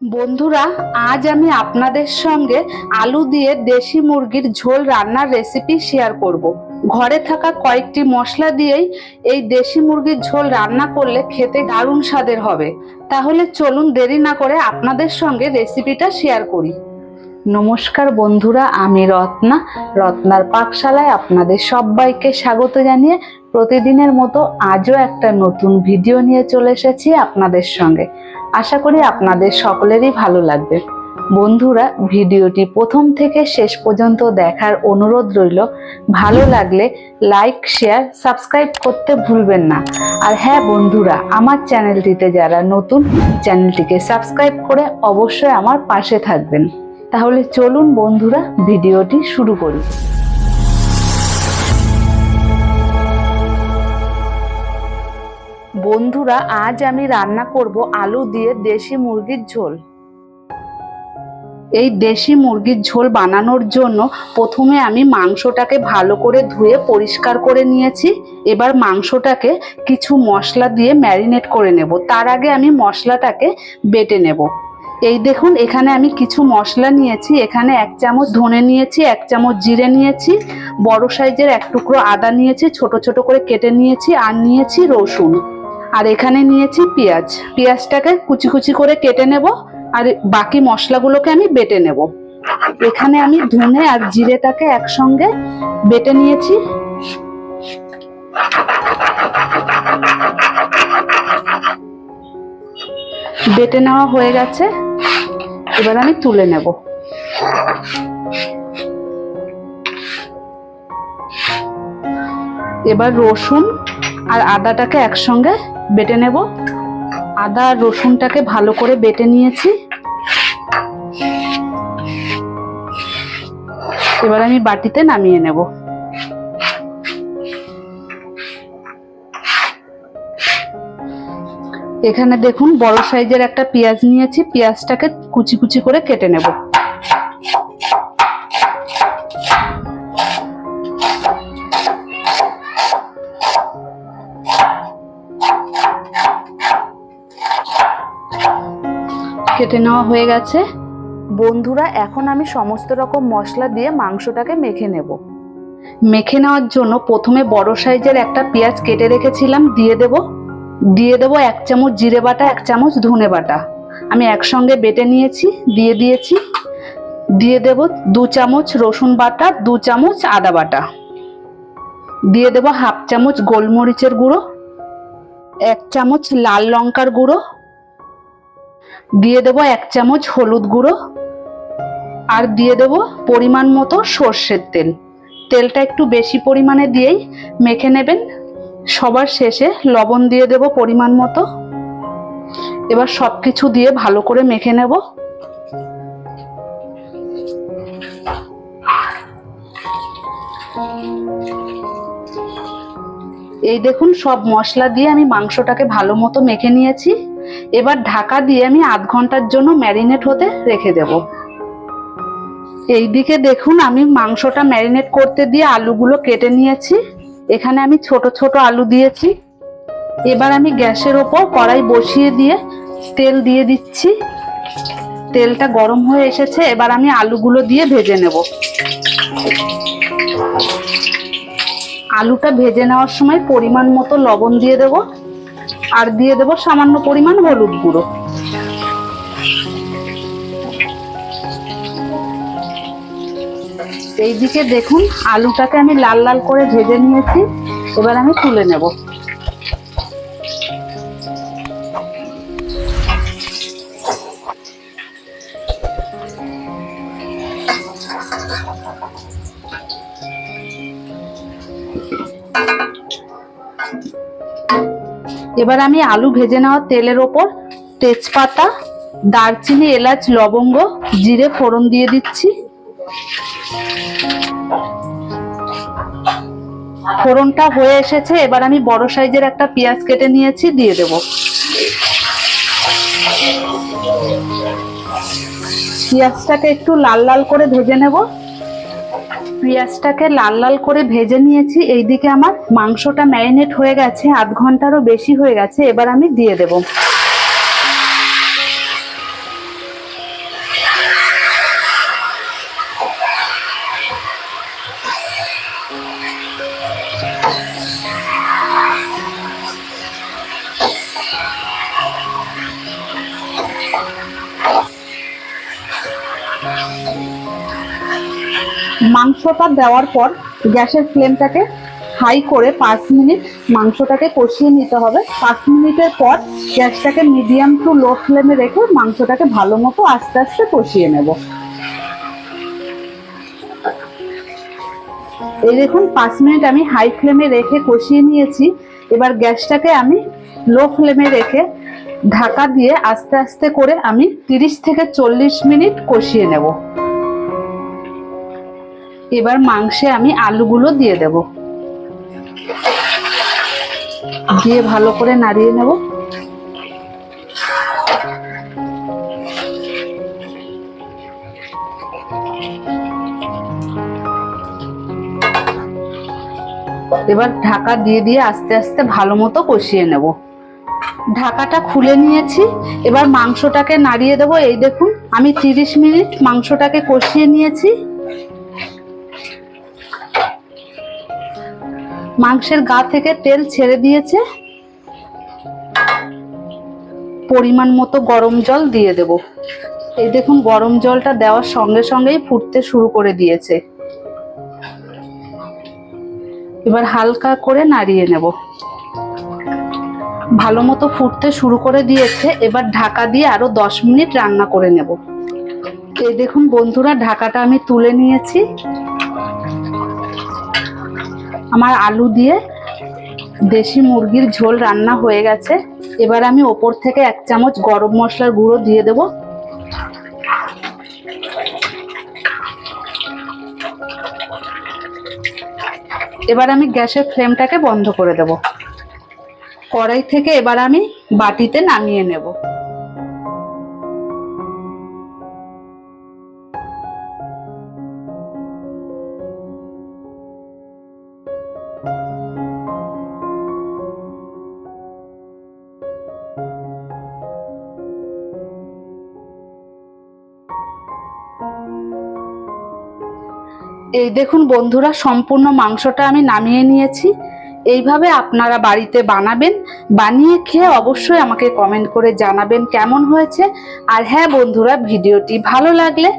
বন্ধুরা, আজ আমি আপনাদের সঙ্গে আলু দিয়ে দেশি মুরগির ঝোল রান্নার রেসিপি শেয়ার করব। ঘরে থাকা কয়েকটি মশলা দিয়েই এই দেশি মুরগির ঝোল রান্না করলে খেতে দারুণ স্বাদের হবে। তাহলে চলুন দেরি না করে আপনাদের সঙ্গে রেসিপিটা শেয়ার করি। নমস্কার বন্ধুরা, আমি রত্নার পাকশালায় আপনাদের সবাইকে স্বাগত জানিয়ে প্রতিদিনের মতো আজও একটা নতুন ভিডিও নিয়ে চলে এসেছি আপনাদের সঙ্গে। আশা করি আপনাদের সকলেরই ভালো লাগবে। বন্ধুরা, ভিডিওটি প্রথম থেকে শেষ পর্যন্ত দেখার অনুরোধ রইল। ভালো লাগলে লাইক, শেয়ার, সাবস্ক্রাইব করতে ভুলবেন না। আর হ্যাঁ বন্ধুরা, আমার চ্যানেলটিতে যারা নতুন, চ্যানেলটিকে সাবস্ক্রাইব করে অবশ্যই আমার পাশে থাকবেন। তাহলে চলুন বন্ধুরা, ভিডিওটি শুরু করি। বন্ধুরা, আজ আমি রান্না করব আলু দিয়ে দেশি মুরগির ঝোল। এই দেশি মুরগির ঝোল বানানোর জন্য প্রথমে আমি মাংসটাকে ভালো করে ধুয়ে পরিষ্কার করে নিয়েছি। এবার মাংসটাকে কিছু মশলা দিয়ে ম্যারিনেট করে নেব। তার আগে আমি মশলাটাকে বেটে নেব। এই দেখুন, এখানে আমি কিছু মশলা নিয়েছি। এখানে 1 চামচ ধনে নিয়েছি, 1 চামচ জিরে নিয়েছি, বড় সাইজের 1 টুকরো আদা নিয়েছি, ছোট ছোট করে কেটে নিয়েছি, আর নিয়েছি রসুন, আর এখানে নিয়েছি পেঁয়াজ। পেঁয়াজটাকে কুচি কুচি করে কেটে নেব, আর বাকি মশলাগুলোকে আমি বেটে নেব। এখানে আমি ধনে আর জিরেটাকে একসঙ্গে বেটে নিয়েছি। বেটে নেওয়া হয়ে গেছে, এবার আমি তুলে নেব। এবার রসুন আর আদাটাকে একসঙ্গে বেটে নেব। আদা আর রসুনটাকে ভালো করে বেটে নিয়েছি। এবার আমি বাটিতে নামিয়ে নেব। এখানে দেখুন, বড় সাইজের একটা পেঁয়াজ নিয়েছি। পেঁয়াজটাকে কুচি কুচি করে কেটে নেব। কেটে নেওয়া হয়ে গেছে। বন্ধুরা, এখন আমি সমস্ত রকম মশলা দিয়ে মাংসটাকে মেখে নেব। মেখে নেওয়ার জন্য প্রথমে বড় সাইজের একটা পেঁয়াজ কেটে রেখেছিলাম দিয়ে দেব 1 চামচ জিরে বাটা, 1 চামচ ধনে বাটা আমি একসঙ্গে বেটে নিয়েছি, দিয়ে দিয়েছি। দিয়ে দেব 2 চামচ রসুন বাটা, 2 চামচ আদা বাটা, দিয়ে দেব 1/2 চামচ গোলমরিচের গুঁড়ো, 1 চামচ লাল লঙ্কার গুঁড়ো, দিয়ে দেব 1 চামচ হলুদ গুঁড়ো, আর দিয়ে দেব পরিমাণ মতো সর্ষের তেল। তেলটা একটু বেশি পরিমাণে দিয়েই মেখে নেবেন। সবার শেষে লবণ দিয়ে দেব পরিমাণ মতো। এবার সবকিছু দিয়ে ভালো করে মেখে নেব। এই দেখুন, সব মশলা দিয়ে আমি মাংসটাকে ভালো মতো মেখে নিয়েছি। এবার ঢাকা দিয়ে আমি আধ ঘন্টার জন্য ম্যারিনেট হতে রেখে দেব। এইদিকে দেখুন, আমি মাংসটা ম্যারিনেট করতে দিয়ে আলুগুলো কেটে নিয়েছি। এখানে আমি ছোট ছোট আলু দিয়েছি। এবার আমি গ্যাসের ওপর কড়াই বসিয়ে দিয়ে তেল দিয়ে দিচ্ছি। তেলটা গরম হয়ে এসেছে, এবার আমি আলুগুলো দিয়ে ভেজে নেব। আলুটা ভেজে নেওয়ার সময় পরিমাণ মতো লবণ দিয়ে দেব, আর দিয়ে দেব সামান্য পরিমাণ হলুদ গুঁড়ো। এইদিকে দেখুন, আলুটাকে আমি লাল লাল করে ভেজে নিয়েছি। এবার আমি তুলে নেব। এবার আমি আলু ভেজে নেওয়া তেলের ওপর তেজপাতা, দারচিনি, এলাচ, লবঙ্গ, জিরে ফোড়ন দিয়ে দিচ্ছি। ফোড়নটা হয়ে এসেছে, এবার আমি বড় সাইজের একটা পেঁয়াজ কেটে নিয়েছি, দিয়ে দেব। পেঁয়াজটাকে একটু লাল লাল করে ভেজে নেব। পেঁয়াজটাকে লাল লাল করে ভেজে নিয়েছি। এইদিকে আমার মাংসটা ম্যারিনেট হয়ে গেছে, আধ ঘন্টারও বেশি হয়ে গেছে। এবার আমি দিয়ে দেব। মাংসটা দেওয়ার পর গ্যাসের ফ্লেমটাকে হাই করে 5 মিনিট মাংসটাকে কষিয়ে নিতে হবে। 5 মিনিটের পর গ্যাসটাকে মিডিয়াম টু লো ফ্লেমে রেখে মাংসটাকে ভালো মতো আস্তে আস্তে কষিয়ে নেব। এই দেখুন 5 মিনিট আমি হাই ফ্লেমে রেখে কষিয়ে নিয়েছি। এবার গ্যাসটাকে আমি লো ফ্লেমে রেখে ঢাকা দিয়ে আস্তে আস্তে করে আমি 30 থেকে 40 মিনিট কষিয়ে নেব। এবার মাংসে আমি আলুগুলো দিয়ে দেব, দিয়ে ভালো করে নাড়িয়ে নেব। এবার ঢাকা দিয়ে দিয়ে আস্তে আস্তে ভালো মতো কষিয়ে নেব। ঢাকাটা খুলে নিয়েছি, এবার মাংসটাকে নাড়িয়ে দেব। এই দেখুন আমি 30 মিনিট মাংসটাকে কষিয়ে নিয়েছি। মাংসের গা থেকে তেল ছেড়ে দিয়েছে। পরিমাণ মতো গরম জল দিয়ে দেব। এই দেখুন গরম জলটা দেওয়ার সঙ্গে সঙ্গেই ফুটতে শুরু করে দিয়েছে। এবার হালকা করে নাড়িয়ে নেব। ভালো মতো ফুটতে শুরু করে দিয়েছে। এবার ঢাকা দিয়ে আরো 10 মিনিট রান্না করে নেব। এই দেখুন বন্ধুরা, ঢাকাটা আমি তুলে নিয়েছি। আমার আলু দিয়ে দেশি মুরগির ঝোল রান্না হয়ে গেছে। এবার আমি ওপর থেকে 1 চামচ গরম মশলার গুঁড়ো দিয়ে দেব। এবার আমি গ্যাসের ফ্লেমটাকে বন্ধ করে দেব। কড়াই থেকে এবার আমি বাটিতে নামিয়ে নেব। এই দেখুন বন্ধুরা, সম্পূর্ণ মাংসটা আমি নামিয়ে নিয়েছি। এইভাবে আপনারা বাড়িতে বানাবেন, বানিয়ে খেয়ে অবশ্যই আমাকে কমেন্ট করে জানাবেন কেমন হয়েছে। আর হ্যাঁ বন্ধুরা, ভিডিওটি ভালো লাগলে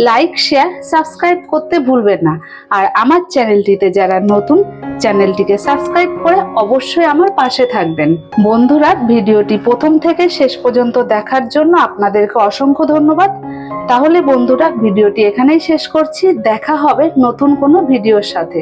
লাইক, শেয়ার, সাবস্ক্রাইব করতে ভুলবেন না। আর আমার চ্যানেলটিতে যারা নতুন, চ্যানেলটিকে সাবস্ক্রাইব করে অবশ্যই আমার পাশে থাকবেন। বন্ধুরা, ভিডিওটি প্রথম থেকে শেষ পর্যন্ত দেখার জন্য আপনাদেরকে অসংখ্য ধন্যবাদ। তাহলে বন্ধুরা, ভিডিওটি এখানেই শেষ করছি। দেখা হবে নতুন কোনো ভিডিওর সাথে।